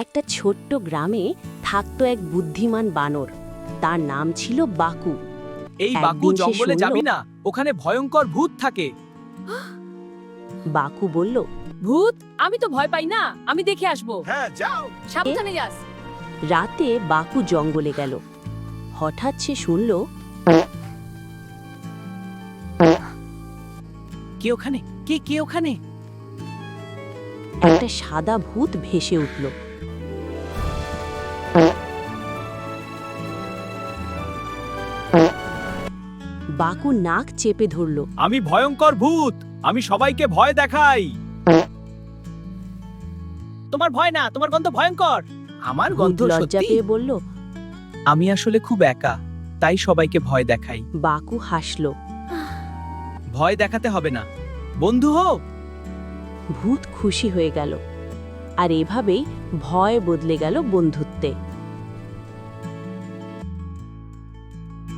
একটা ছোট্ট গ্রামে থাকতো এক বুদ্ধিমান বানর। তার নাম ছিল বাকু। এই বাকু একদিন সে জঙ্গলে শুনল- যাবি না, ওখানে ভয়ঙ্কর ভূত থাকে। বাকু বলল, ভূত? আমি তো ভয় পাই না, আমি দেখে আসবো। হ্যাঁ, যাও। সাবধানে যাস। রাতে বাকু জঙ্গলে গেল। হঠাৎ সে শুনল কে ওখানে? কে ওখানে? একটা সাদা ভূত ভেসে উঠল। বাকু নাক চেপে ধরল। আমি ভয়ঙ্কর ভূত, আমি সবাইকে ভয় দেখাই। তোমার ভয় না, তোমার গন্ধ ভয়ঙ্কর। আমার ভূত গন্ধ লজ্জা সত্যি। পেয়ে বলল। আমি আসলে খুব একা, তাই সবাইকে ভয় দেখাই। বাকু হাসল। ভয় দেখাতে হবে না, বন্ধু হও। ভূত খুশি হয়ে গেল, আর এভাবেই ভয় বদলে গেল বন্ধুত্বে।